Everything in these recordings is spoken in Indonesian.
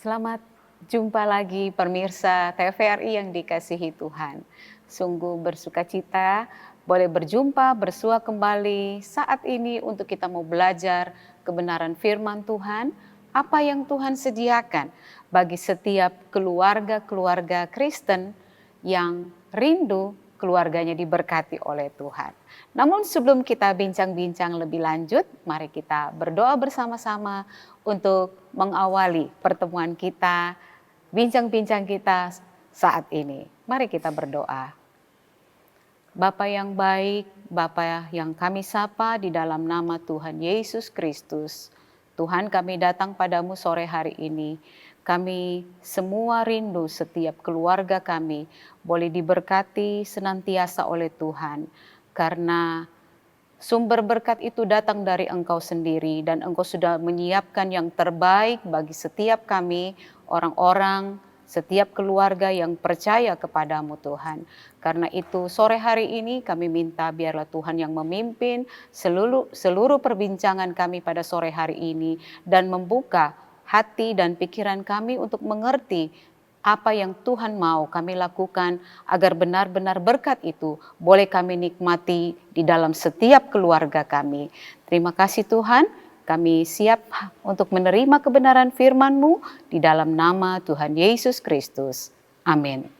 Selamat jumpa lagi pemirsa TVRI yang dikasihi Tuhan. Sungguh bersukacita boleh berjumpa bersua kembali saat ini untuk kita mau belajar kebenaran firman Tuhan, apa yang Tuhan sediakan bagi setiap keluarga-keluarga Kristen yang rindu keluarganya diberkati oleh Tuhan. Namun sebelum kita bincang-bincang lebih lanjut, mari kita berdoa bersama-sama untuk mengawali pertemuan kita, bincang-bincang kita saat ini. Mari kita berdoa. Bapa yang baik, Bapa yang kami sapa di dalam nama Tuhan Yesus Kristus. Tuhan, kami datang padamu sore hari ini. Kami semua rindu setiap keluarga kami boleh diberkati senantiasa oleh Tuhan. Karena sumber berkat itu datang dari Engkau sendiri dan Engkau sudah menyiapkan yang terbaik bagi setiap kami, orang-orang, setiap keluarga yang percaya kepadamu Tuhan. Karena itu sore hari ini kami minta biarlah Tuhan yang memimpin seluruh perbincangan kami pada sore hari ini dan membuka hati dan pikiran kami untuk mengerti apa yang Tuhan mau kami lakukan agar benar-benar berkat itu boleh kami nikmati di dalam setiap keluarga kami. Terima kasih Tuhan, kami siap untuk menerima kebenaran firman-Mu di dalam nama Tuhan Yesus Kristus. Amin.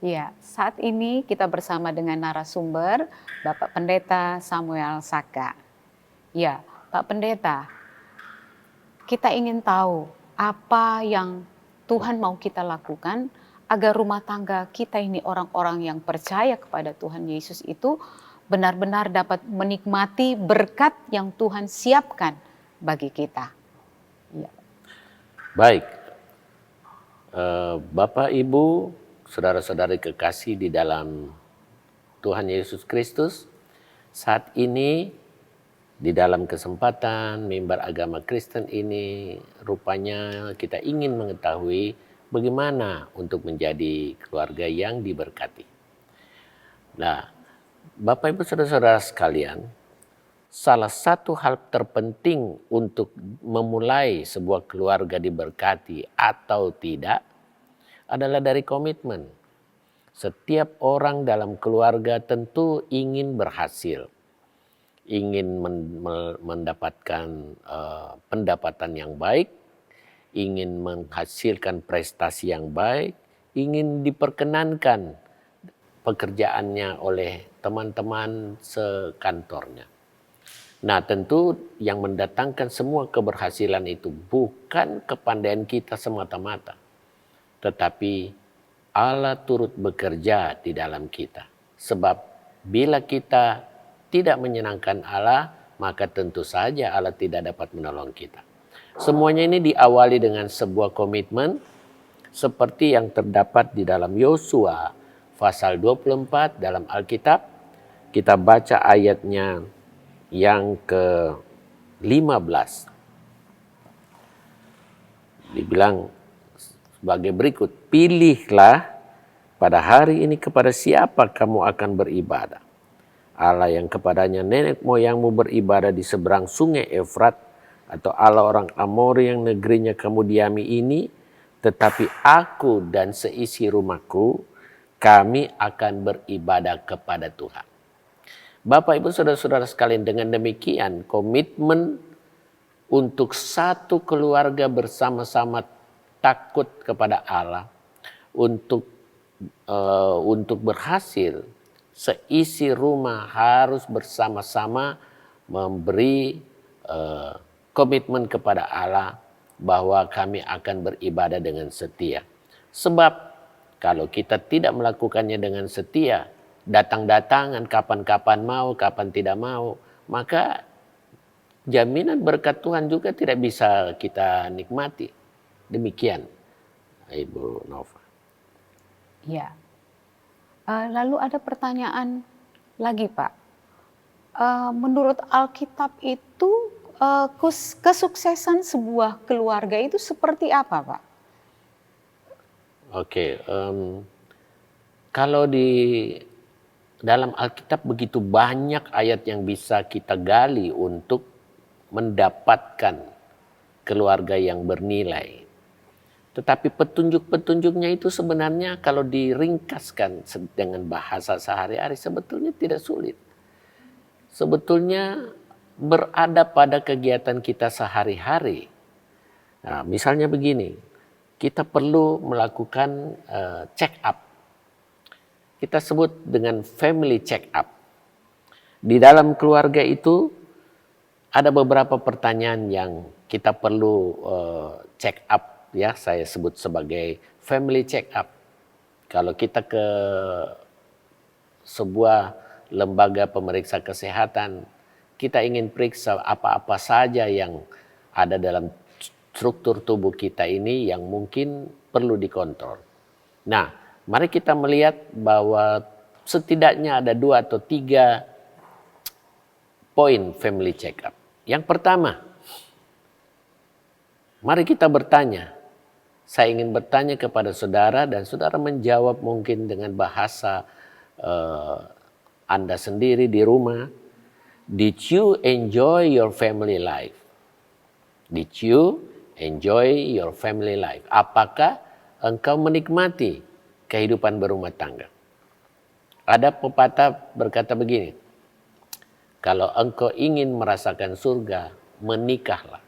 Ya, saat ini kita bersama dengan narasumber Bapak Pendeta Samuel Saka. Ya, Pak Pendeta, kita ingin tahu apa yang Tuhan mau kita lakukan agar rumah tangga kita ini orang-orang yang percaya kepada Tuhan Yesus itu benar-benar dapat menikmati berkat yang Tuhan siapkan bagi kita. Ya. Baik, Bapak, Ibu, saudara-saudari kekasih di dalam Tuhan Yesus Kristus, saat ini di dalam kesempatan mimbar agama Kristen ini, rupanya kita ingin mengetahui bagaimana untuk menjadi keluarga yang diberkati. Nah, Bapak Ibu saudara-saudara sekalian, salah satu hal terpenting untuk memulai sebuah keluarga diberkati atau tidak adalah dari komitmen. Setiap orang dalam keluarga tentu ingin berhasil, ingin mendapatkan pendapatan yang baik, ingin menghasilkan prestasi yang baik, ingin diperkenankan pekerjaannya oleh teman-teman sekantornya. Nah, tentu yang mendatangkan semua keberhasilan itu bukan kepandaian kita semata-mata, tetapi Allah turut bekerja di dalam kita. Sebab bila kita tidak menyenangkan Allah, maka tentu saja Allah tidak dapat menolong kita. Semuanya ini diawali dengan sebuah komitmen seperti yang terdapat di dalam Yosua pasal 24 dalam Alkitab. Kita baca ayatnya yang ke-15. Dibilang sebagai berikut, pilihlah pada hari ini kepada siapa kamu akan beribadah. Allah yang kepadanya nenek moyangmu beribadah di seberang sungai Efrat, atau Allah orang Amori yang negerinya kamu diami ini, tetapi aku dan seisi rumahku, kami akan beribadah kepada Tuhan. Bapak Ibu saudara-saudara sekalian, dengan demikian komitmen untuk satu keluarga bersama-sama takut kepada Allah, untuk berhasil, seisi rumah harus bersama-sama memberi komitmen kepada Allah bahwa kami akan beribadah dengan setia. Sebab kalau kita tidak melakukannya dengan setia, datang-datangan kapan-kapan mau, kapan tidak mau, maka jaminan berkat Tuhan juga tidak bisa kita nikmati. Demikian, Ibu Nova. Ya. Lalu ada pertanyaan lagi Pak. Menurut Alkitab itu kesuksesan sebuah keluarga itu seperti apa Pak? Oke, kalau di dalam Alkitab begitu banyak ayat yang bisa kita gali untuk mendapatkan keluarga yang bernilai. Tetapi petunjuk-petunjuknya itu sebenarnya kalau diringkaskan dengan bahasa sehari-hari sebetulnya tidak sulit. Sebetulnya berada pada kegiatan kita sehari-hari. Nah, misalnya begini, kita perlu melakukan check up. Kita sebut dengan family check up. Di dalam keluarga itu ada beberapa pertanyaan yang kita perlu check up. Ya, saya sebut sebagai family check up. Kalau kita ke sebuah lembaga pemeriksa kesehatan, kita ingin periksa apa-apa saja yang ada dalam struktur tubuh kita ini yang mungkin perlu dikontrol. Nah, mari kita melihat bahwa setidaknya ada 2 atau 3 poin family check up. Yang pertama, mari kita bertanya. Saya ingin bertanya kepada saudara dan saudara menjawab mungkin dengan bahasa Anda sendiri di rumah. Did you enjoy your family life? Did you enjoy your family life? Apakah engkau menikmati kehidupan berumah tangga? Ada pepatah berkata begini, kalau engkau ingin merasakan surga, menikahlah.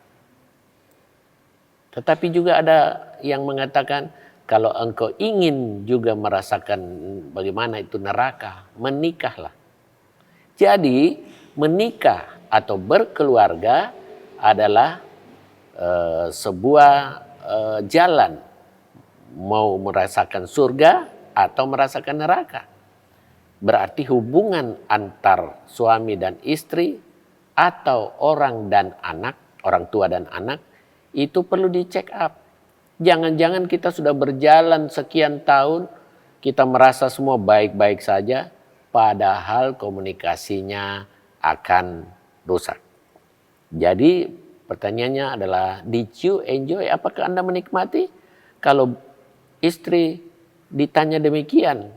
Tetapi juga ada yang mengatakan kalau engkau ingin juga merasakan bagaimana itu neraka, menikahlah. Jadi menikah atau berkeluarga adalah sebuah jalan mau merasakan surga atau merasakan neraka. Berarti hubungan antar suami dan istri atau orang dan anak, orang tua dan anak, itu perlu dicek up. Jangan-jangan kita sudah berjalan sekian tahun, kita merasa semua baik-baik saja, padahal komunikasinya akan rusak. Jadi pertanyaannya adalah, did you enjoy? Apakah Anda menikmati? Kalau istri ditanya demikian,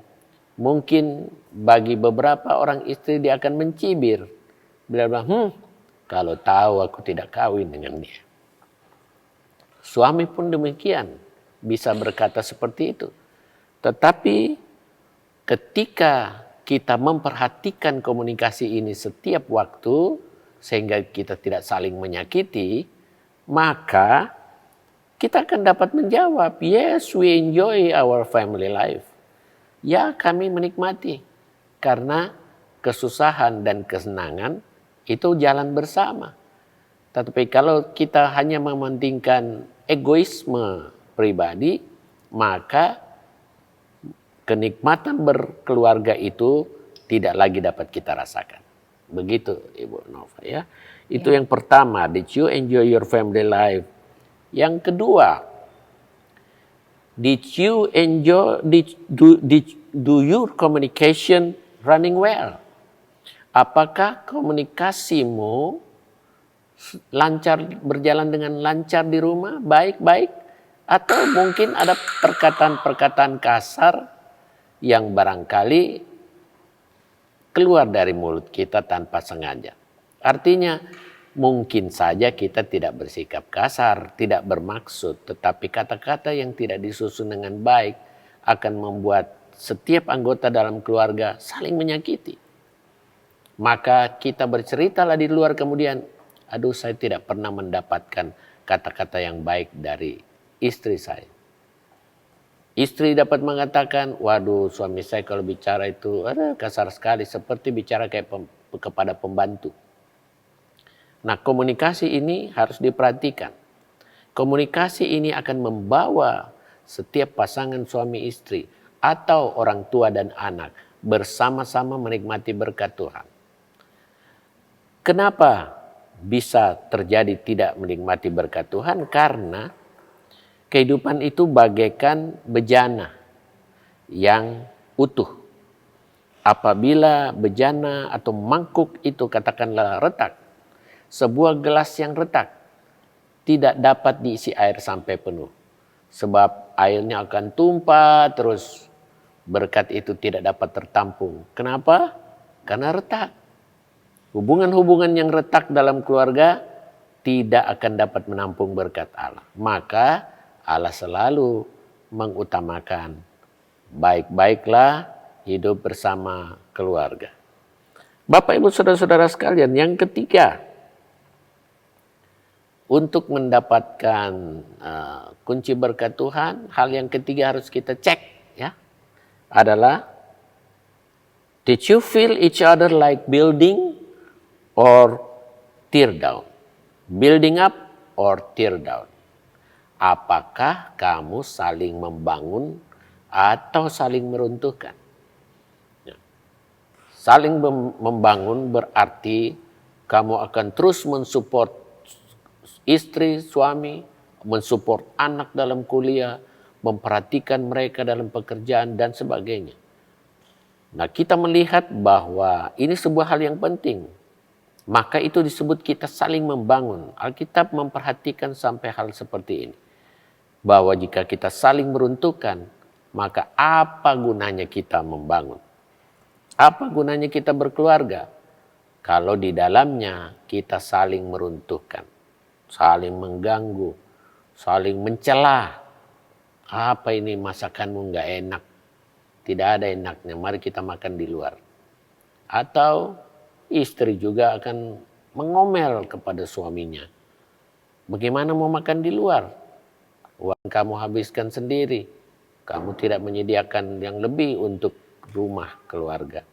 mungkin bagi beberapa orang istri dia akan mencibir. Bila bilang, kalau tahu aku tidak kawin dengan dia. Suami pun demikian, bisa berkata seperti itu. Tetapi ketika kita memperhatikan komunikasi ini setiap waktu, sehingga kita tidak saling menyakiti, maka kita akan dapat menjawab, yes, we enjoy our family life. Ya, kami menikmati. Karena kesusahan dan kesenangan itu jalan bersama. Tetapi kalau kita hanya mementingkan egoisme pribadi, maka kenikmatan berkeluarga itu tidak lagi dapat kita rasakan. Begitu Ibu Nova ya. Itu yang pertama, did you enjoy your family life? Yang kedua, did you enjoy, do your communication running well? Apakah komunikasimu lancar, berjalan dengan lancar di rumah, baik-baik, atau mungkin ada perkataan-perkataan kasar yang barangkali keluar dari mulut kita tanpa sengaja. Artinya mungkin saja kita tidak bersikap kasar, tidak bermaksud, tetapi kata-kata yang tidak disusun dengan baik akan membuat setiap anggota dalam keluarga saling menyakiti. Maka kita berceritalah di luar kemudian, aduh saya tidak pernah mendapatkan kata-kata yang baik dari istri saya. Istri dapat mengatakan, waduh suami saya kalau bicara itu kasar sekali, seperti bicara kayak kepada pembantu. Nah, komunikasi ini harus diperhatikan. Komunikasi ini akan membawa setiap pasangan suami istri atau orang tua dan anak bersama-sama menikmati berkat Tuhan. Kenapa bisa terjadi tidak menikmati berkat Tuhan? Karena kehidupan itu bagaikan bejana yang utuh. Apabila bejana atau mangkuk itu katakanlah retak, sebuah gelas yang retak tidak dapat diisi air sampai penuh. Sebab airnya akan tumpah terus, berkat itu tidak dapat tertampung. Kenapa? Karena retak. Hubungan-hubungan yang retak dalam keluarga tidak akan dapat menampung berkat Allah. Maka Allah selalu mengutamakan baik-baiklah hidup bersama keluarga. Bapak Ibu Saudara-saudara sekalian, yang ketiga, untuk mendapatkan kunci berkat Tuhan, hal yang ketiga harus kita cek ya, adalah did you feel each other like building or tear down? Building up or tear down? Apakah kamu saling membangun atau saling meruntuhkan? Ya. Saling membangun berarti kamu akan terus mensupport istri, suami, mensupport anak dalam kuliah, memperhatikan mereka dalam pekerjaan dan sebagainya. Nah, kita melihat bahwa ini sebuah hal yang penting. Maka itu disebut kita saling membangun. Alkitab memperhatikan sampai hal seperti ini. Bahwa jika kita saling meruntuhkan, maka apa gunanya kita membangun? Apa gunanya kita berkeluarga? Kalau di dalamnya kita saling meruntuhkan, saling mengganggu, saling mencela. Apa ini masakanmu nggak enak? Tidak ada enaknya, mari kita makan di luar. Atau istri juga akan mengomel kepada suaminya. Bagaimana mau makan di luar? Uang kamu habiskan sendiri. Kamu tidak menyediakan yang lebih untuk rumah keluarga.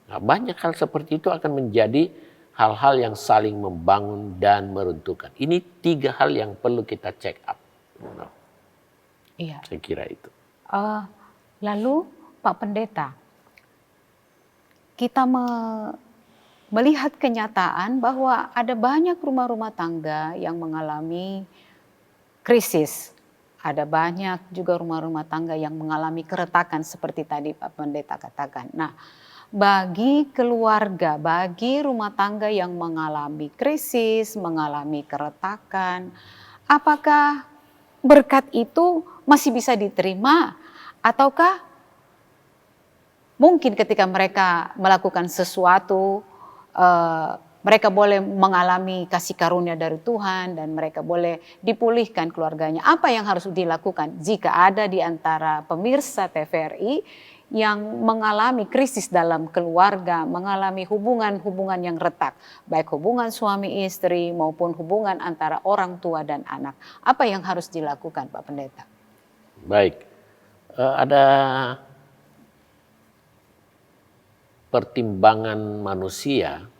Nah, banyak hal seperti itu akan menjadi hal-hal yang saling membangun dan meruntuhkan. Ini 3 hal yang perlu kita check up. Iya. Saya kira itu. Lalu Pak Pendeta, kita melihat kenyataan bahwa ada banyak rumah-rumah tangga yang mengalami krisis. Ada banyak juga rumah-rumah tangga yang mengalami keretakan seperti tadi Pak Pendeta katakan. Nah, bagi keluarga, bagi rumah tangga yang mengalami krisis, mengalami keretakan, apakah berkat itu masih bisa diterima ataukah mungkin ketika mereka melakukan sesuatu, mereka boleh mengalami kasih karunia dari Tuhan dan mereka boleh dipulihkan keluarganya. Apa yang harus dilakukan jika ada di antara pemirsa TVRI yang mengalami krisis dalam keluarga, mengalami hubungan-hubungan yang retak, baik hubungan suami istri maupun hubungan antara orang tua dan anak. Apa yang harus dilakukan, Pak Pendeta? Baik, ada pertimbangan manusia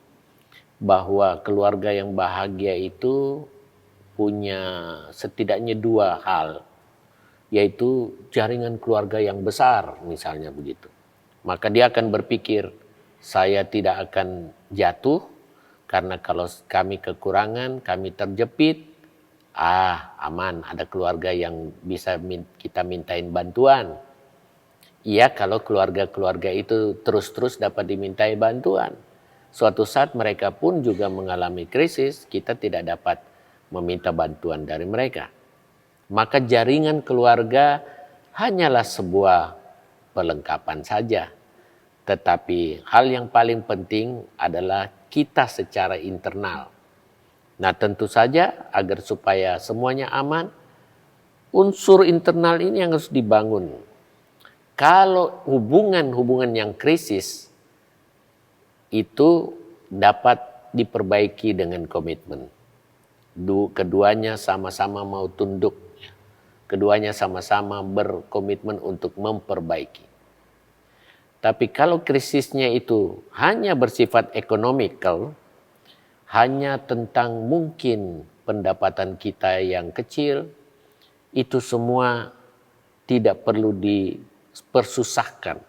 bahwa keluarga yang bahagia itu punya setidaknya 2 hal, yaitu jaringan keluarga yang besar misalnya begitu. Maka dia akan berpikir, saya tidak akan jatuh karena kalau kami kekurangan, kami terjepit, aman, ada keluarga yang bisa kita mintain bantuan. Iya, kalau keluarga-keluarga itu terus-terus dapat dimintai bantuan. Suatu saat mereka pun juga mengalami krisis, kita tidak dapat meminta bantuan dari mereka. Maka jaringan keluarga hanyalah sebuah perlengkapan saja. Tetapi hal yang paling penting adalah kita secara internal. Nah, tentu saja agar supaya semuanya aman, unsur internal ini yang harus dibangun. Kalau hubungan-hubungan yang krisis itu dapat diperbaiki dengan komitmen. Keduanya sama-sama mau tunduk. Keduanya sama-sama berkomitmen untuk memperbaiki. Tapi kalau krisisnya itu hanya bersifat ekonomikal, hanya tentang mungkin pendapatan kita yang kecil, itu semua tidak perlu dipersusahkan.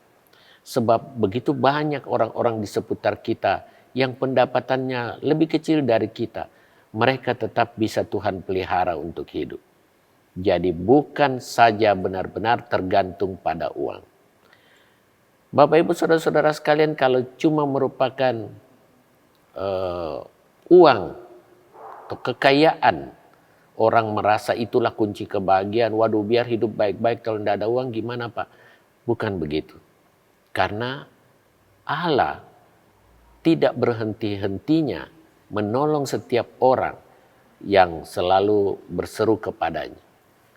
Sebab begitu banyak orang-orang di seputar kita yang pendapatannya lebih kecil dari kita. Mereka tetap bisa Tuhan pelihara untuk hidup. Jadi bukan saja benar-benar tergantung pada uang. Bapak Ibu Saudara-saudara sekalian, kalau cuma merupakan uang atau kekayaan, orang merasa itulah kunci kebahagiaan. Waduh, biar hidup baik-baik, kalau tidak ada uang gimana Pak? Bukan begitu. Karena Allah tidak berhenti-hentinya menolong setiap orang yang selalu berseru kepadanya.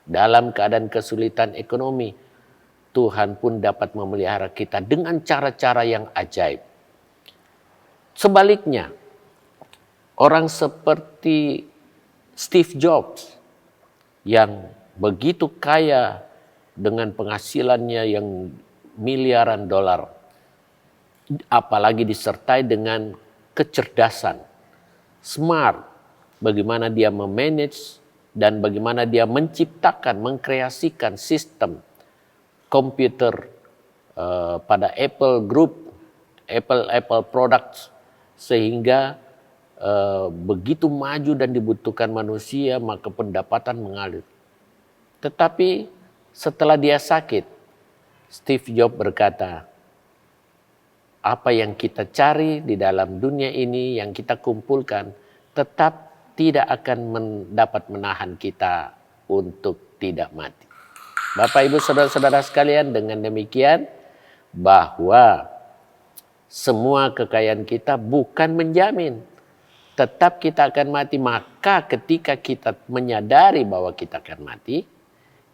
dalam keadaan kesulitan ekonomi, Tuhan pun dapat memelihara kita dengan cara-cara yang ajaib. Sebaliknya, orang seperti Steve Jobs yang begitu kaya dengan penghasilannya yang miliaran dolar, apalagi disertai dengan kecerdasan, smart, bagaimana dia memanage dan bagaimana dia menciptakan, mengkreasikan sistem komputer pada Apple Group, Apple Products, sehingga begitu maju dan dibutuhkan manusia, maka pendapatan mengalir. Tetapi setelah dia sakit, Steve Jobs berkata, apa yang kita cari di dalam dunia ini, yang kita kumpulkan, tetap tidak akan dapat menahan kita untuk tidak mati. Bapak, Ibu, Saudara-saudara sekalian, dengan demikian bahwa semua kekayaan kita bukan menjamin tetap kita akan mati. Maka ketika kita menyadari bahwa kita akan mati,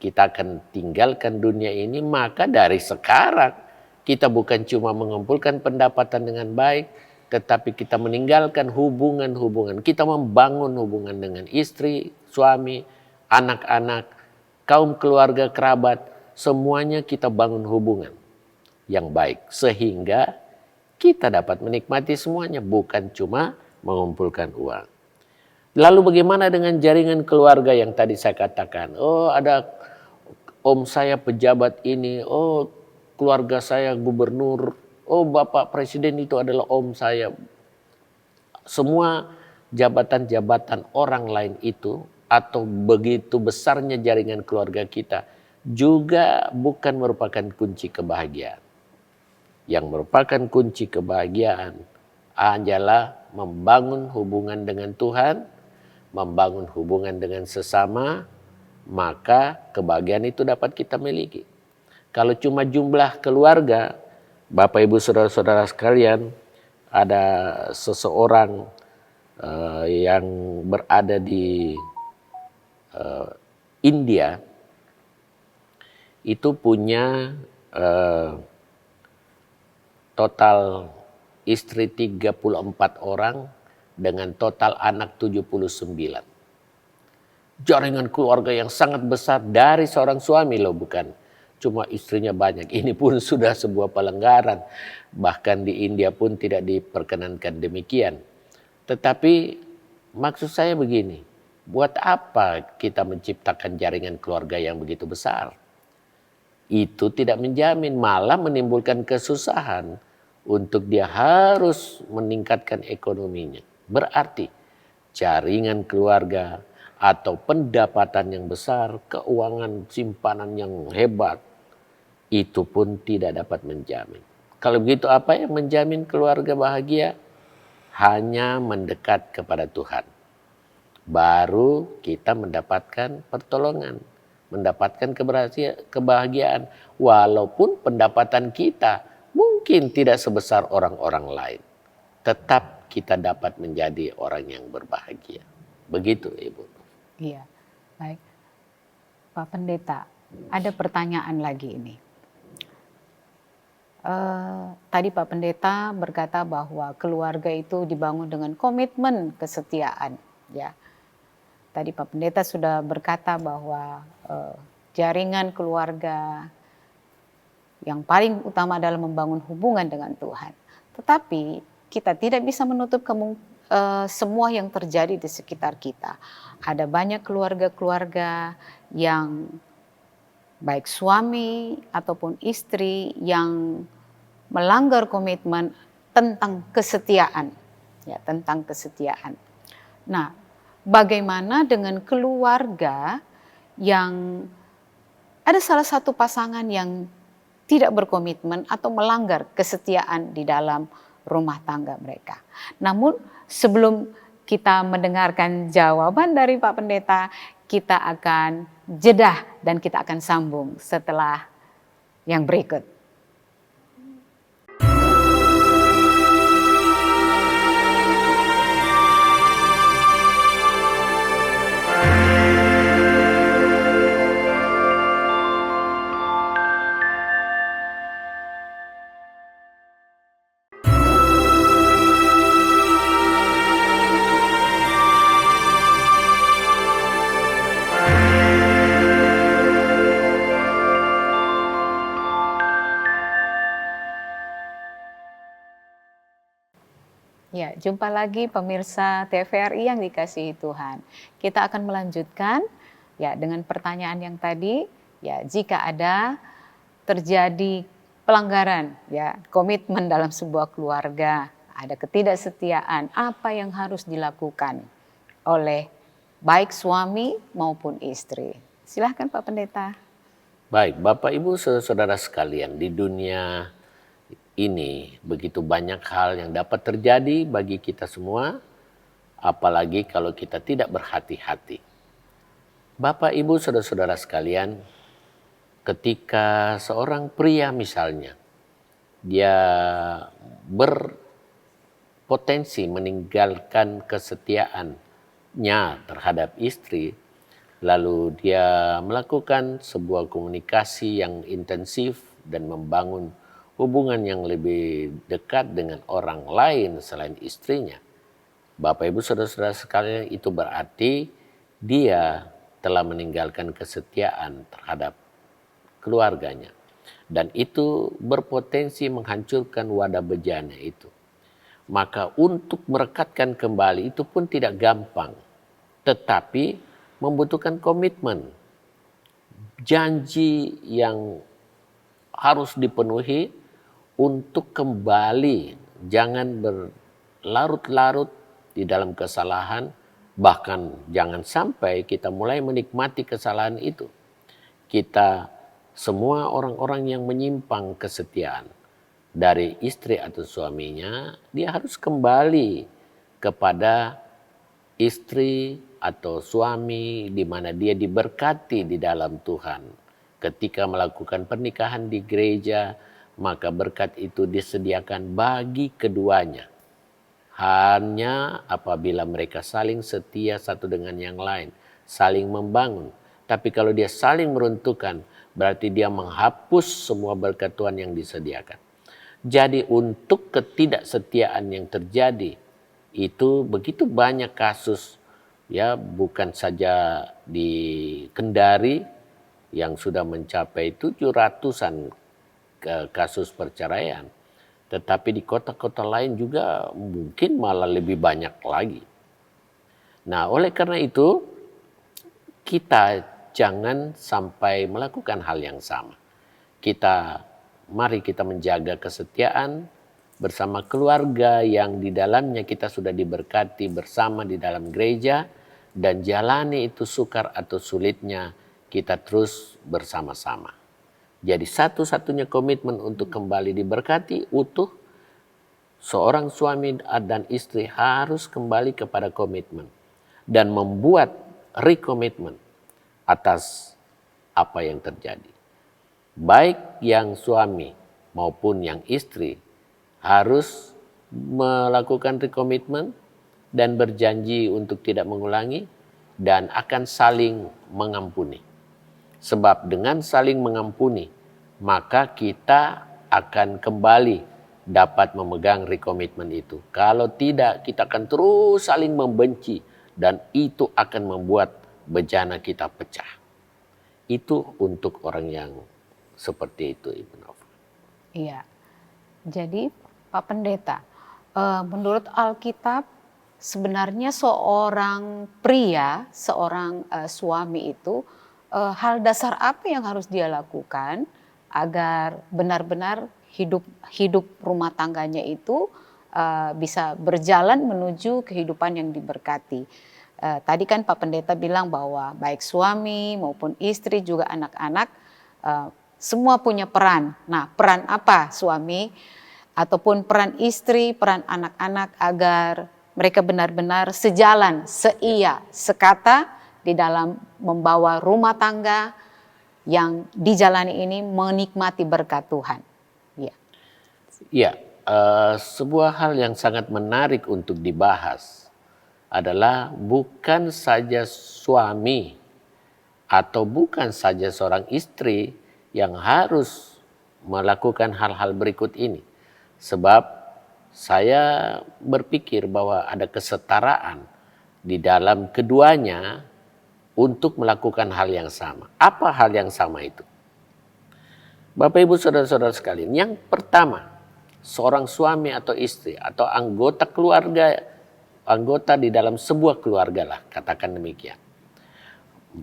kita akan tinggalkan dunia ini, maka dari sekarang kita bukan cuma mengumpulkan pendapatan dengan baik, tetapi kita meninggalkan hubungan-hubungan. Kita membangun hubungan dengan istri, suami, anak-anak, kaum keluarga, kerabat. Semuanya kita bangun hubungan yang baik. Sehingga kita dapat menikmati semuanya, bukan cuma mengumpulkan uang. Lalu bagaimana dengan jaringan keluarga yang tadi saya katakan? Oh, ada om saya pejabat ini, oh keluarga saya gubernur, oh bapak presiden itu adalah om saya. Semua jabatan-jabatan orang lain itu atau begitu besarnya jaringan keluarga kita juga bukan merupakan kunci kebahagiaan. Yang merupakan kunci kebahagiaan adalah membangun hubungan dengan Tuhan, membangun hubungan dengan sesama, maka kebahagiaan itu dapat kita miliki. Kalau cuma jumlah keluarga, Bapak, Ibu, Saudara-saudara sekalian, ada seseorang yang berada di India, itu punya total istri 34 orang dengan total anak 79. Jaringan keluarga yang sangat besar dari seorang suami loh, bukan cuma istrinya banyak. Ini pun sudah sebuah pelanggaran. Bahkan di India pun tidak diperkenankan demikian. Tetapi maksud saya begini, buat apa kita menciptakan jaringan keluarga yang begitu besar? Itu tidak menjamin, malah menimbulkan kesusahan untuk dia harus meningkatkan ekonominya. Berarti jaringan keluarga atau pendapatan yang besar, keuangan simpanan yang hebat, itu pun tidak dapat menjamin. Kalau begitu apa yang menjamin keluarga bahagia? Hanya mendekat kepada Tuhan. Baru kita mendapatkan pertolongan, mendapatkan kebahagiaan. Walaupun pendapatan kita mungkin tidak sebesar orang-orang lain, tetap kita dapat menjadi orang yang berbahagia. Begitu, Ibu. Iya, baik. Pak Pendeta, ada pertanyaan lagi ini. Tadi Pak Pendeta berkata bahwa keluarga itu dibangun dengan komitmen kesetiaan. Ya, tadi Pak Pendeta sudah berkata bahwa jaringan keluarga yang paling utama adalah membangun hubungan dengan Tuhan. Tetapi kita tidak bisa menutup semua yang terjadi di sekitar kita. Ada banyak keluarga-keluarga yang baik suami ataupun istri yang melanggar komitmen tentang kesetiaan, ya, tentang kesetiaan. Nah, bagaimana dengan keluarga yang ada salah satu pasangan yang tidak berkomitmen atau melanggar kesetiaan di dalam rumah tangga mereka? Namun sebelum kita mendengarkan jawaban dari Pak Pendeta, kita akan jeda dan kita akan sambung setelah yang berikut. Ya, jumpa lagi pemirsa TVRI yang dikasihi Tuhan. Kita akan melanjutkan ya dengan pertanyaan yang tadi, ya jika ada terjadi pelanggaran ya komitmen dalam sebuah keluarga, ada ketidaksetiaan, apa yang harus dilakukan oleh baik suami maupun istri. Silahkan Pak Pendeta. Baik, Bapak Ibu saudara sekalian, di dunia ini begitu banyak hal yang dapat terjadi bagi kita semua, apalagi kalau kita tidak berhati-hati. Bapak Ibu saudara-saudara sekalian, ketika seorang pria misalnya, dia berpotensi meninggalkan kesetiaannya terhadap istri, lalu dia melakukan sebuah komunikasi yang intensif dan membangun hubungan yang lebih dekat dengan orang lain selain istrinya. Bapak Ibu saudara-saudara sekalian, itu berarti dia telah meninggalkan kesetiaan terhadap keluarganya. Dan itu berpotensi menghancurkan wadah bejana itu. Maka untuk merekatkan kembali itu pun tidak gampang. Tetapi membutuhkan komitmen, janji yang harus dipenuhi untuk kembali, jangan berlarut-larut di dalam kesalahan, bahkan jangan sampai kita mulai menikmati kesalahan itu. Kita semua orang-orang yang menyimpang kesetiaan dari istri atau suaminya, dia harus kembali kepada istri atau suami di mana dia diberkati di dalam Tuhan. Ketika melakukan pernikahan di gereja, maka berkat itu disediakan bagi keduanya. Hanya apabila mereka saling setia satu dengan yang lain, saling membangun. Tapi kalau dia saling meruntuhkan, berarti dia menghapus semua berkat Tuhan yang disediakan. Jadi untuk ketidaksetiaan yang terjadi, itu begitu banyak kasus, ya bukan saja di Kendari yang sudah mencapai 700-an kasus perceraian, tetapi di kota-kota lain juga mungkin malah lebih banyak lagi. Nah, oleh karena itu kita jangan sampai melakukan hal yang sama. Mari kita menjaga kesetiaan bersama keluarga yang di dalamnya kita sudah diberkati bersama di dalam gereja, dan jalani itu sukar atau sulitnya kita terus bersama-sama. Jadi satu-satunya komitmen untuk kembali diberkati utuh, seorang suami dan istri harus kembali kepada komitmen dan membuat rekomitmen atas apa yang terjadi. Baik yang suami maupun yang istri harus melakukan rekomitmen dan berjanji untuk tidak mengulangi dan akan saling mengampuni. Sebab dengan saling mengampuni, maka kita akan kembali dapat memegang rekomitmen itu. Kalau tidak, kita akan terus saling membenci dan itu akan membuat bejana kita pecah. Itu untuk orang yang seperti itu, Ibu Nova. Iya, jadi Pak Pendeta, menurut Alkitab sebenarnya seorang pria, seorang suami itu hal dasar apa yang harus dia lakukan agar benar-benar hidup rumah tangganya itu bisa berjalan menuju kehidupan yang diberkati. Tadi kan Pak Pendeta bilang bahwa baik suami maupun istri juga anak-anak semua punya peran. Nah, peran apa suami ataupun peran istri, peran anak-anak agar mereka benar-benar sejalan, seia, sekata di dalam membawa rumah tangga yang dijalani ini menikmati berkat Tuhan. Ya. Ya, sebuah hal yang sangat menarik untuk dibahas adalah bukan saja suami atau bukan saja seorang istri yang harus melakukan hal-hal berikut ini. Sebab saya berpikir bahwa ada kesetaraan di dalam keduanya untuk melakukan hal yang sama. Apa hal yang sama itu? Bapak Ibu saudara-saudara sekalian, yang pertama seorang suami atau istri atau anggota keluarga, anggota di dalam sebuah keluarga lah, katakan demikian,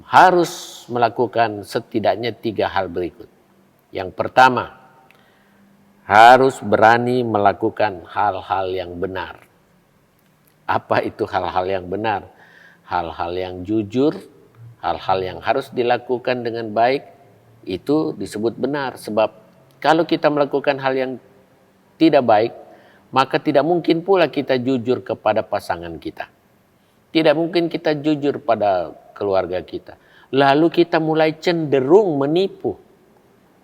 harus melakukan setidaknya 3 hal berikut. Yang pertama, harus berani melakukan hal-hal yang benar. Apa itu hal-hal yang benar? Hal-hal yang jujur, hal-hal yang harus dilakukan dengan baik, itu disebut benar. Sebab kalau kita melakukan hal yang tidak baik, maka tidak mungkin pula kita jujur kepada pasangan kita. Tidak mungkin kita jujur pada keluarga kita. Lalu kita mulai cenderung menipu,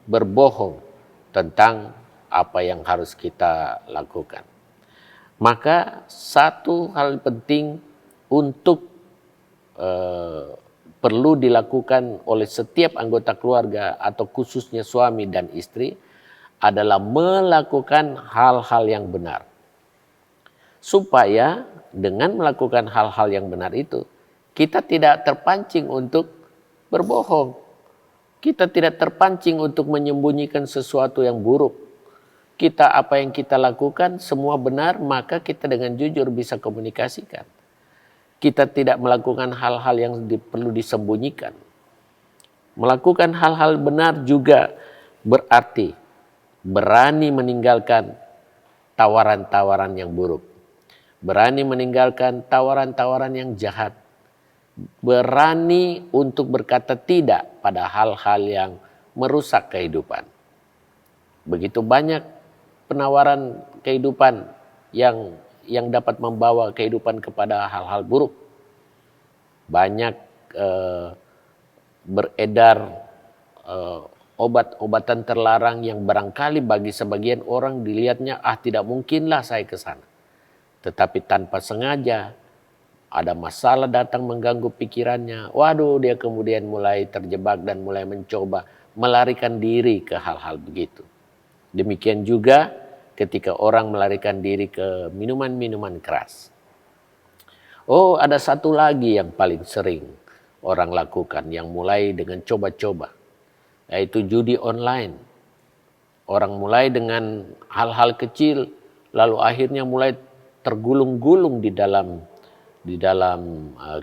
berbohong tentang apa yang harus kita lakukan. Maka satu hal penting untuk perlu dilakukan oleh setiap anggota keluarga atau khususnya suami dan istri adalah melakukan hal-hal yang benar. Supaya dengan melakukan hal-hal yang benar itu, kita tidak terpancing untuk berbohong. Kita tidak terpancing untuk menyembunyikan sesuatu yang buruk. Apa yang kita lakukan semua benar, maka kita dengan jujur bisa komunikasikan. Kita tidak melakukan hal-hal yang perlu disembunyikan. Melakukan hal-hal benar juga berarti berani meninggalkan tawaran-tawaran yang buruk. Berani meninggalkan tawaran-tawaran yang jahat. Berani untuk berkata tidak pada hal-hal yang merusak kehidupan. Begitu banyak penawaran kehidupan yang dapat membawa kehidupan kepada hal-hal buruk. Banyak beredar obat-obatan terlarang yang barangkali bagi sebagian orang dilihatnya tidak mungkinlah saya ke sana. Tetapi tanpa sengaja ada masalah datang mengganggu pikirannya. Waduh, dia kemudian mulai terjebak dan mulai mencoba melarikan diri ke hal-hal begitu. Demikian juga ketika orang melarikan diri ke minuman-minuman keras. Oh, ada satu lagi yang paling sering orang lakukan yang mulai dengan coba-coba, yaitu judi online. Orang mulai dengan hal-hal kecil, lalu akhirnya mulai tergulung-gulung di dalam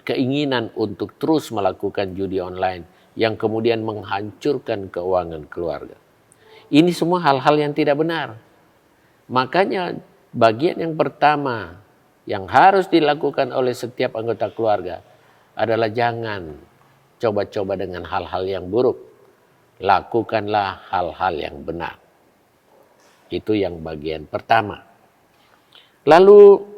keinginan untuk terus melakukan judi online yang kemudian menghancurkan keuangan keluarga. Ini semua hal-hal yang tidak benar. Makanya bagian yang pertama yang harus dilakukan oleh setiap anggota keluarga adalah jangan coba-coba dengan hal-hal yang buruk. Lakukanlah hal-hal yang benar. Itu yang bagian pertama. Lalu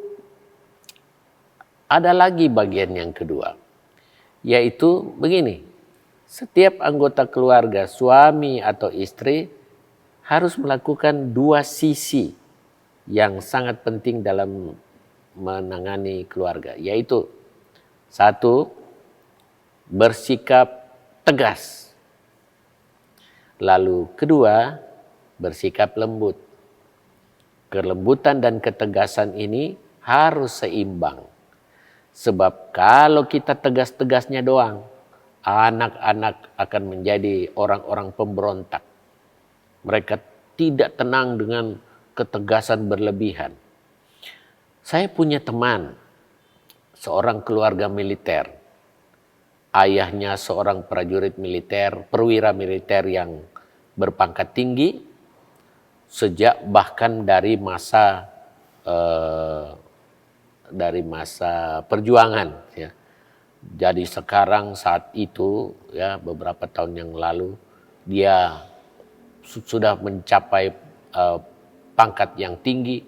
ada lagi bagian yang kedua, yaitu begini. Setiap anggota keluarga, suami atau istri, harus melakukan 2 sisi yang sangat penting dalam menangani keluarga, yaitu 1, bersikap tegas. Lalu 2, bersikap lembut. Kelembutan dan ketegasan ini harus seimbang. Sebab kalau kita tegas-tegasnya doang, anak-anak akan menjadi orang-orang pemberontak. Mereka tidak tenang dengan ketegasan berlebihan. Saya punya teman, seorang keluarga militer. Ayahnya seorang prajurit militer, perwira militer yang berpangkat tinggi, sejak bahkan dari masa perjuangan. Ya. Jadi sekarang saat itu, ya beberapa tahun yang lalu, dia sudah mencapai pangkat yang tinggi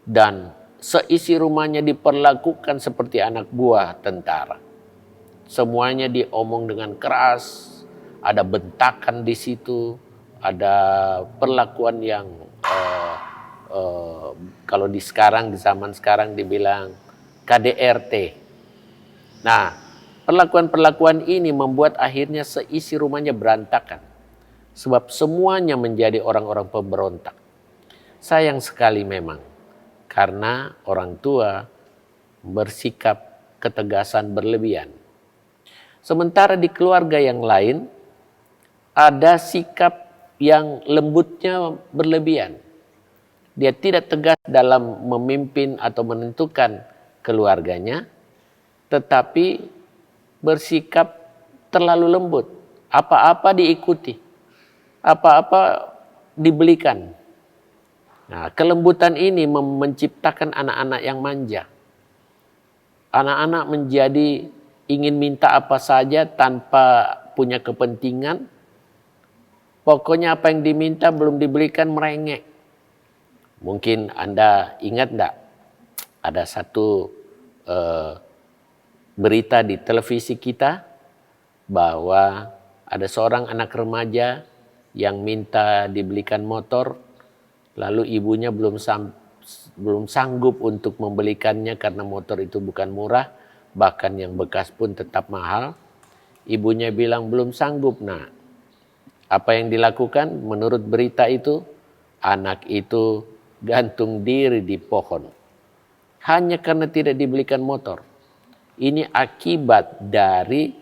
dan seisi rumahnya diperlakukan seperti anak buah tentara. Semuanya diomong dengan keras, ada bentakan di situ, ada perlakuan yang kalau di zaman sekarang dibilang KDRT. Nah, perlakuan-perlakuan ini membuat akhirnya seisi rumahnya berantakan. Sebab semuanya menjadi orang-orang pemberontak. Sayang sekali memang, karena orang tua bersikap ketegasan berlebihan. Sementara di keluarga yang lain, ada sikap yang lembutnya berlebihan. dia tidak tegas dalam memimpin atau menentukan keluarganya, tetapi bersikap terlalu lembut. Apa-apa diikuti, apa-apa dibelikan. Nah, kelembutan ini menciptakan anak-anak yang manja. Anak-anak menjadi ingin minta apa saja tanpa punya kepentingan. Pokoknya apa yang diminta belum dibelikan merengek. Mungkin Anda ingat enggak? Ada satu berita di televisi kita bahwa ada seorang anak remaja yang minta dibelikan motor, lalu ibunya belum sanggup untuk membelikannya karena motor itu bukan murah, bahkan yang bekas pun tetap mahal. Ibunya bilang belum sanggup, nak. Apa yang dilakukan menurut berita itu, anak itu gantung diri di pohon. Hanya karena tidak dibelikan motor. Ini akibat dari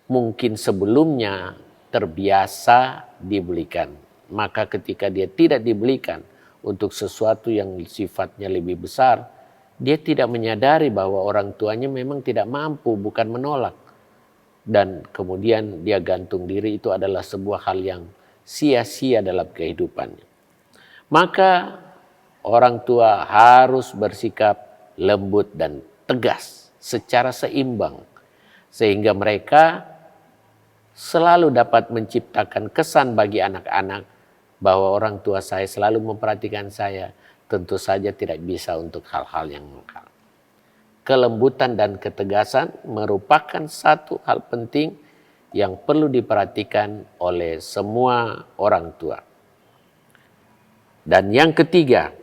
mungkin sebelumnya terbiasa dibelikan. Maka ketika dia tidak dibelikan untuk sesuatu yang sifatnya lebih besar, dia tidak menyadari bahwa orang tuanya memang tidak mampu, bukan menolak. Dan kemudian dia gantung diri, itu adalah sebuah hal yang sia-sia dalam kehidupannya. Maka orang tua harus bersikap lembut dan tegas secara seimbang. Sehingga mereka selalu dapat menciptakan kesan bagi anak-anak bahwa orang tua saya selalu memperhatikan saya. Tentu saja tidak bisa untuk hal-hal yang nakal. Kelembutan dan ketegasan merupakan satu hal penting yang perlu diperhatikan oleh semua orang tua. Dan yang ketiga,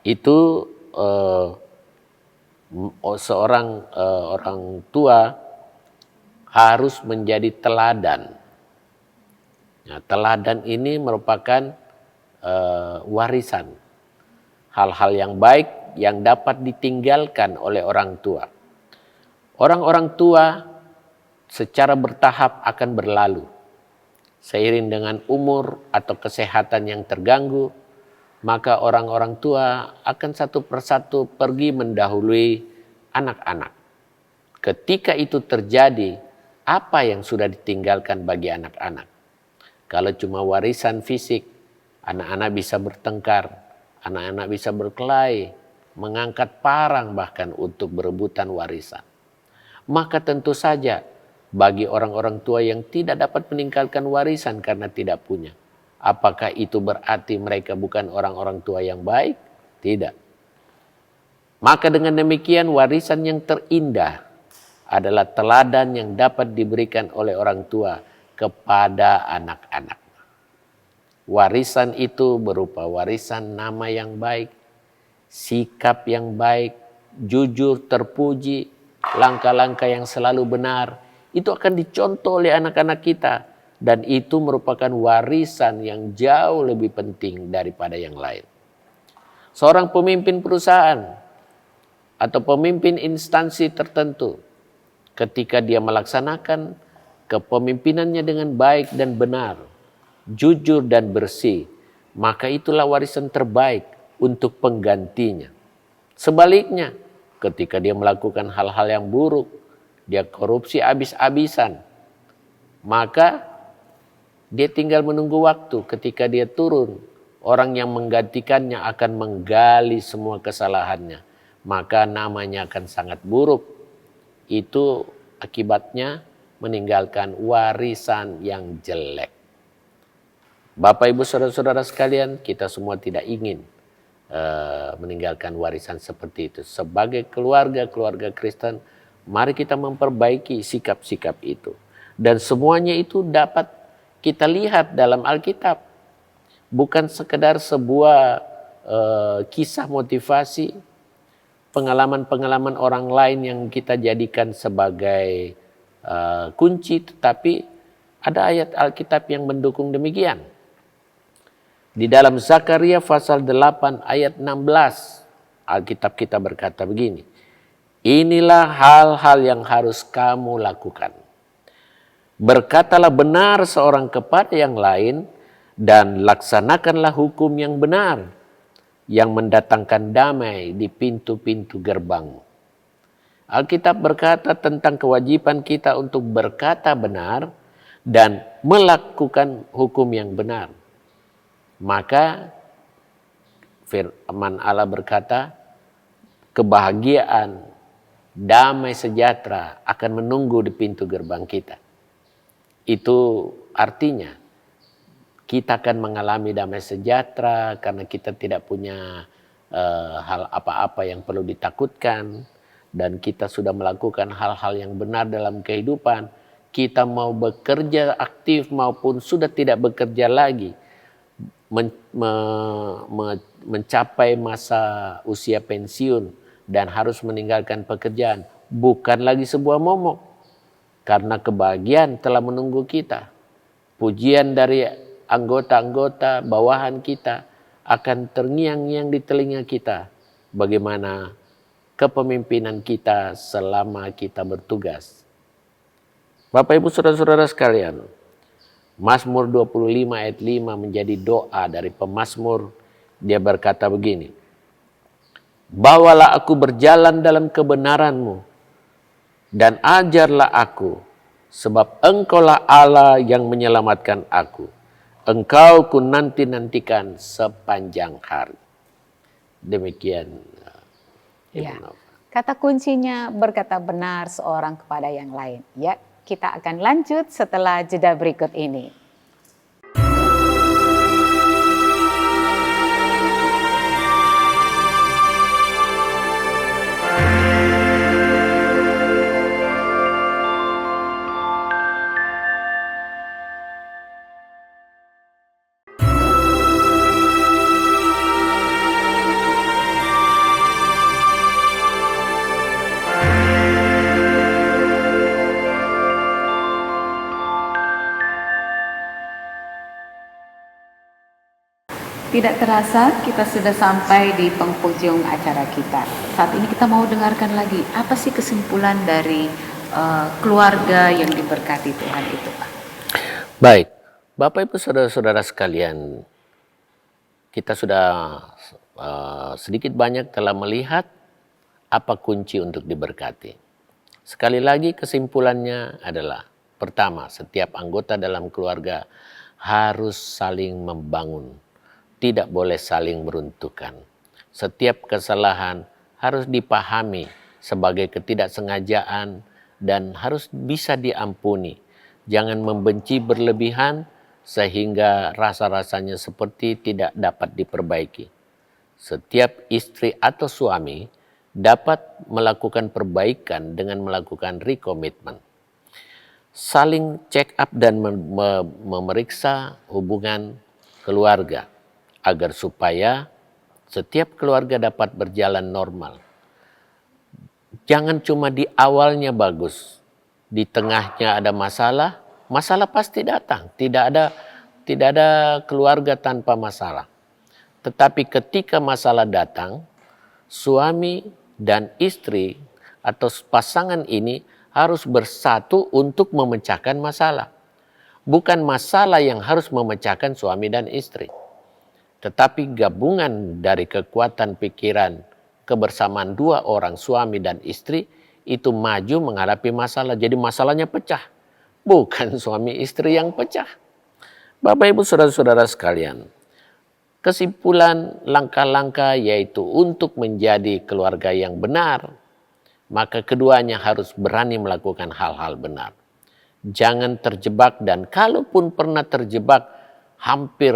itu seorang orang tua harus menjadi teladan. Nah, teladan ini merupakan warisan. Hal-hal yang baik yang dapat ditinggalkan oleh orang tua. Orang-orang tua secara bertahap akan berlalu. Seiring dengan umur atau kesehatan yang terganggu, maka orang-orang tua akan satu persatu pergi mendahului anak-anak. Ketika itu terjadi, apa yang sudah ditinggalkan bagi anak-anak? Kalau cuma warisan fisik, anak-anak bisa bertengkar, anak-anak bisa berkelahi, mengangkat parang bahkan untuk berebutan warisan. Maka tentu saja bagi orang-orang tua yang tidak dapat meninggalkan warisan karena tidak punya, apakah itu berarti mereka bukan orang-orang tua yang baik? Tidak. Maka dengan demikian warisan yang terindah adalah teladan yang dapat diberikan oleh orang tua kepada anak-anak. Warisan itu berupa warisan nama yang baik, sikap yang baik, jujur, terpuji, langkah-langkah yang selalu benar. Itu akan dicontoh oleh anak-anak kita. Dan itu merupakan warisan yang jauh lebih penting daripada yang lain. Seorang pemimpin perusahaan atau pemimpin instansi tertentu, ketika dia melaksanakan kepemimpinannya dengan baik dan benar, jujur dan bersih, maka itulah warisan terbaik untuk penggantinya. Sebaliknya, ketika dia melakukan hal-hal yang buruk, dia korupsi habis-habisan, maka dia tinggal menunggu waktu. Ketika dia turun, orang yang menggantikannya akan menggali semua kesalahannya, maka namanya akan sangat buruk. Itu akibatnya meninggalkan warisan yang jelek. Bapak, Ibu, saudara-saudara sekalian, kita semua tidak ingin meninggalkan warisan seperti itu. Sebagai keluarga Kristen, mari kita memperbaiki sikap-sikap itu. Dan semuanya itu dapat kita lihat dalam Alkitab. Bukan sekedar sebuah kisah motivasi, pengalaman-pengalaman orang lain yang kita jadikan sebagai kunci, tetapi ada ayat Alkitab yang mendukung demikian. Di dalam Zakaria pasal 8 ayat 16, Alkitab kita berkata begini, inilah hal-hal yang harus kamu lakukan. Berkatalah benar seorang kepada yang lain dan laksanakanlah hukum yang benar yang mendatangkan damai di pintu-pintu gerbangmu. Alkitab berkata tentang kewajiban kita untuk berkata benar dan melakukan hukum yang benar. Maka firman Allah berkata, kebahagiaan, damai sejahtera akan menunggu di pintu gerbang kita. Itu artinya kita akan mengalami damai sejahtera karena kita tidak punya hal apa-apa yang perlu ditakutkan. Dan kita sudah melakukan hal-hal yang benar dalam kehidupan. Kita mau bekerja aktif maupun sudah tidak bekerja lagi. Mencapai masa usia pensiun dan harus meninggalkan pekerjaan. Bukan lagi sebuah momok. Karena kebahagiaan telah menunggu kita. Pujian dari anggota-anggota bawahan kita akan terngiang-ngiang di telinga kita. Bagaimana kepemimpinan kita selama kita bertugas. Bapak Ibu Saudara-saudara sekalian, Mazmur 25 ayat 5 menjadi doa dari pemazmur. Dia berkata begini, bawalah aku berjalan dalam kebenaran-Mu dan ajarlah aku, sebab Engkaulah Allah yang menyelamatkan aku. Engkau ku nanti-nantikan sepanjang hari. Demikian. Ya. Kata kuncinya berkata benar seorang kepada yang lain. Ya, kita akan lanjut setelah jeda berikut ini. Tidak terasa kita sudah sampai di penghujung acara kita. Saat ini kita mau dengarkan lagi apa sih kesimpulan dari keluarga yang diberkati Tuhan itu, Pak? Baik, Bapak Ibu Saudara-saudara sekalian, kita sudah sedikit banyak telah melihat apa kunci untuk diberkati. Sekali lagi kesimpulannya adalah, pertama, setiap anggota dalam keluarga harus saling membangun. Tidak boleh saling meruntuhkan. Setiap kesalahan harus dipahami sebagai ketidaksengajaan dan harus bisa diampuni. Jangan membenci berlebihan sehingga rasa-rasanya seperti tidak dapat diperbaiki. Setiap istri atau suami dapat melakukan perbaikan dengan melakukan recommitment. Saling check up dan memeriksa hubungan keluarga, agar supaya setiap keluarga dapat berjalan normal. Jangan cuma di awalnya bagus, di tengahnya ada masalah, masalah pasti datang. Tidak ada keluarga tanpa masalah. Tetapi ketika masalah datang, suami dan istri atau pasangan ini harus bersatu untuk memecahkan masalah. Bukan masalah yang harus memecahkan suami dan istri. Tetapi gabungan dari kekuatan pikiran kebersamaan dua orang suami dan istri itu maju menghadapi masalah. Jadi masalahnya pecah. Bukan suami istri yang pecah. Bapak Ibu Saudara-saudara sekalian. Kesimpulan langkah-langkah yaitu untuk menjadi keluarga yang benar. Maka keduanya harus berani melakukan hal-hal benar. Jangan terjebak, dan kalaupun pernah terjebak hampir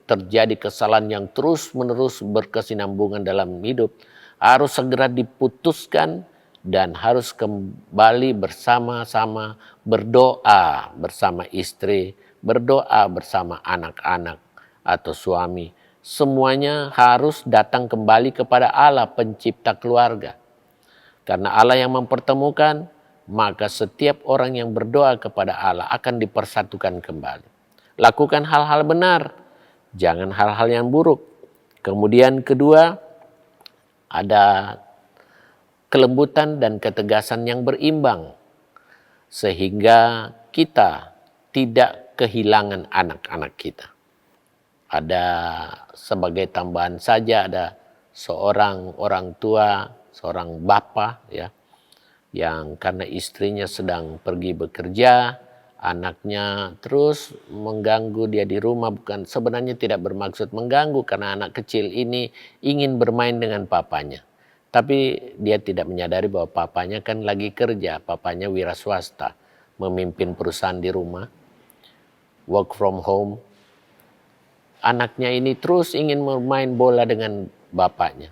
terjadi kesalahan yang terus-menerus berkesinambungan dalam hidup, harus segera diputuskan dan harus kembali bersama-sama berdoa bersama istri, berdoa bersama anak-anak atau suami. Semuanya harus datang kembali kepada Allah pencipta keluarga. Karena Allah yang mempertemukan, maka setiap orang yang berdoa kepada Allah akan dipersatukan kembali. Lakukan hal-hal benar. Jangan hal-hal yang buruk. Kemudian kedua, ada kelembutan dan ketegasan yang berimbang. Sehingga kita tidak kehilangan anak-anak kita. Ada sebagai tambahan saja, ada seorang orang tua, seorang bapak ya, yang karena istrinya sedang pergi bekerja, anaknya terus mengganggu dia di rumah. Bukan, sebenarnya tidak bermaksud mengganggu karena anak kecil ini ingin bermain dengan papanya. Tapi dia tidak menyadari bahwa papanya kan lagi kerja, papanya wira swasta, memimpin perusahaan di rumah, work from home. Anaknya ini terus ingin bermain bola dengan bapaknya.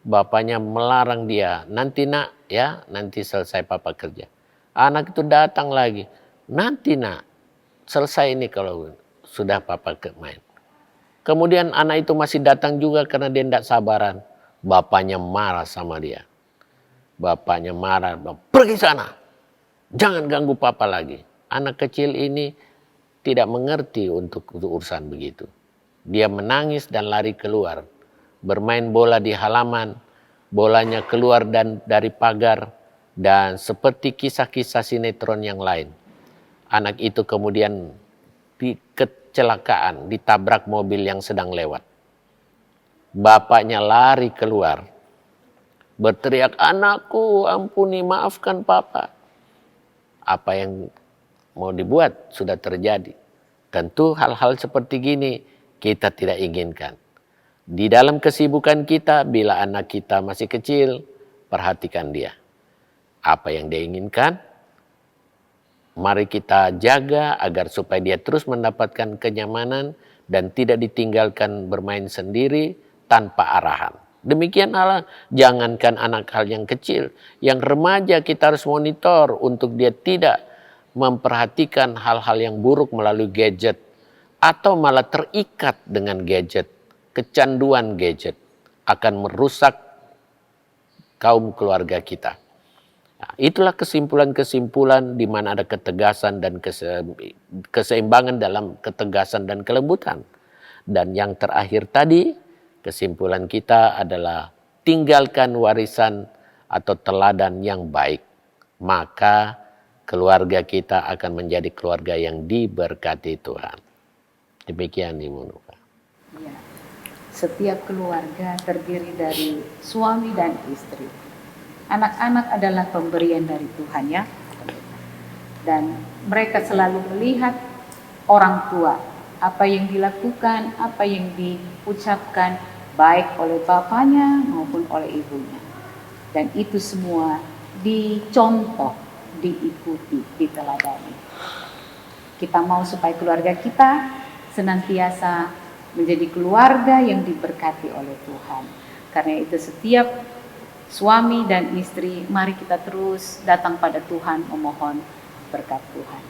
Bapaknya melarang dia, nanti nak ya, nanti selesai papa kerja. Anak itu datang lagi, nanti nak, selesai ini kalau sudah papa main. Kemudian anak itu masih datang juga karena dia tidak sabaran. Bapaknya marah sama dia. Bapaknya marah, pergi sana, jangan ganggu papa lagi. Anak kecil ini tidak mengerti untuk urusan begitu. Dia menangis dan lari keluar. Bermain bola di halaman. Bolanya keluar dari pagar. Dan seperti kisah-kisah sinetron yang lain. Anak itu kemudian kecelakaan, ditabrak mobil yang sedang lewat. Bapaknya lari keluar. Berteriak, anakku ampuni, maafkan papa. Apa yang mau dibuat sudah terjadi. Tentu hal-hal seperti gini kita tidak inginkan. Di dalam kesibukan kita, bila anak kita masih kecil, perhatikan dia. Apa yang dia inginkan, mari kita jaga agar supaya dia terus mendapatkan kenyamanan dan tidak ditinggalkan bermain sendiri tanpa arahan. Demikian halnya, jangankan anak hal yang kecil, yang remaja kita harus monitor untuk dia tidak memperhatikan hal-hal yang buruk melalui gadget atau malah terikat dengan gadget. Kecanduan gadget akan merusak kaum keluarga kita. Nah, itulah kesimpulan-kesimpulan di mana ada ketegasan dan keseimbangan dalam ketegasan dan kelembutan. Dan yang terakhir tadi, kesimpulan kita adalah tinggalkan warisan atau teladan yang baik. Maka keluarga kita akan menjadi keluarga yang diberkati Tuhan. Demikian Ibu Nufa. Ya. Setiap keluarga terdiri dari suami dan istri. Anak-anak adalah pemberian dari Tuhan ya. Dan mereka selalu melihat orang tua. Apa yang dilakukan, apa yang diucapkan baik oleh bapaknya maupun oleh ibunya. Dan itu semua dicontoh, diikuti, diteladani. Kita mau supaya keluarga kita senantiasa menjadi keluarga yang diberkati oleh Tuhan. Karena itu setiap suami dan istri, mari kita terus datang pada Tuhan memohon berkat Tuhan.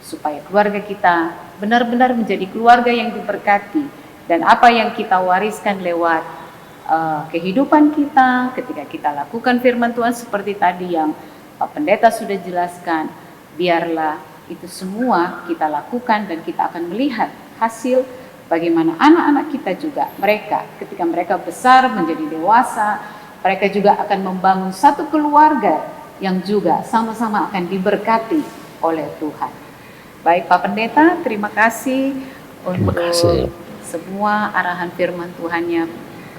Supaya keluarga kita benar-benar menjadi keluarga yang diberkati. Dan apa yang kita wariskan lewat kehidupan kita, ketika kita lakukan firman Tuhan seperti tadi yang Pak Pendeta sudah jelaskan, biarlah itu semua kita lakukan dan kita akan melihat hasil bagaimana anak-anak kita juga, mereka ketika mereka besar menjadi dewasa, mereka juga akan membangun satu keluarga yang juga sama-sama akan diberkati oleh Tuhan. Baik Pak Pendeta, terima kasih untuk semua arahan firman Tuhannya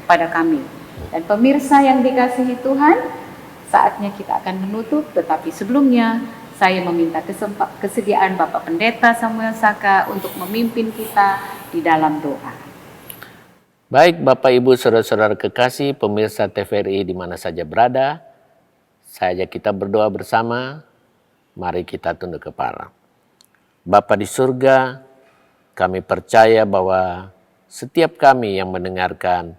kepada kami. Dan pemirsa yang dikasihi Tuhan, saatnya kita akan menutup, tetapi sebelumnya saya meminta kesediaan Bapak Pendeta Samuel Saka untuk memimpin kita di dalam doa. Baik Bapak Ibu Saudara-saudara kekasih, pemirsa TVRI di mana saja berada, saya ajak kita berdoa bersama. Mari kita tunduk kepala. Bapa di surga, kami percaya bahwa setiap kami yang mendengarkan,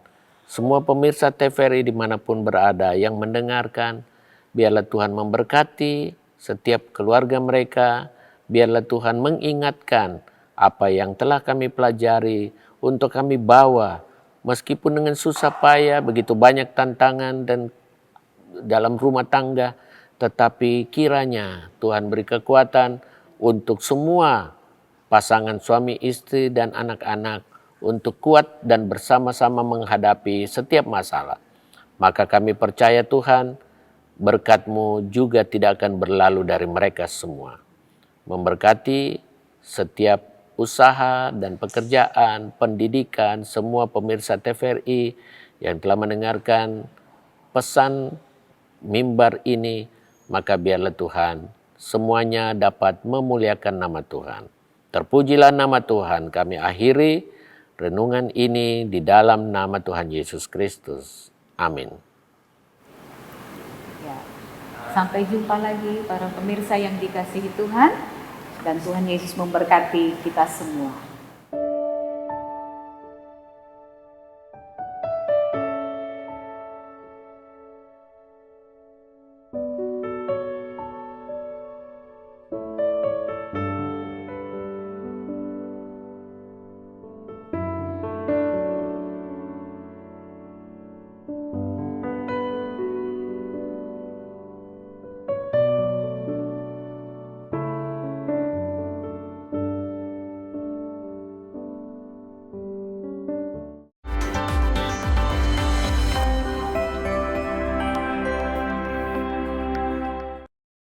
semua pemirsa TVRI dimanapun berada yang mendengarkan, biarlah Tuhan memberkati setiap keluarga mereka, biarlah Tuhan mengingatkan apa yang telah kami pelajari untuk kami bawa, meskipun dengan susah payah, begitu banyak tantangan dan dalam rumah tangga, tetapi kiranya Tuhan beri kekuatan untuk semua pasangan suami istri dan anak-anak untuk kuat dan bersama-sama menghadapi setiap masalah. Maka kami percaya Tuhan, berkat-Mu juga tidak akan berlalu dari mereka semua. Memberkati setiap usaha dan pekerjaan, pendidikan, semua pemirsa TVRI yang telah mendengarkan pesan mimbar ini, maka biarlah Tuhan semuanya dapat memuliakan nama Tuhan. Terpujilah nama Tuhan. Kami akhiri renungan ini di dalam nama Tuhan Yesus Kristus. Amin. Ya. Sampai jumpa lagi para pemirsa yang dikasihi Tuhan, dan Tuhan Yesus memberkati kita semua.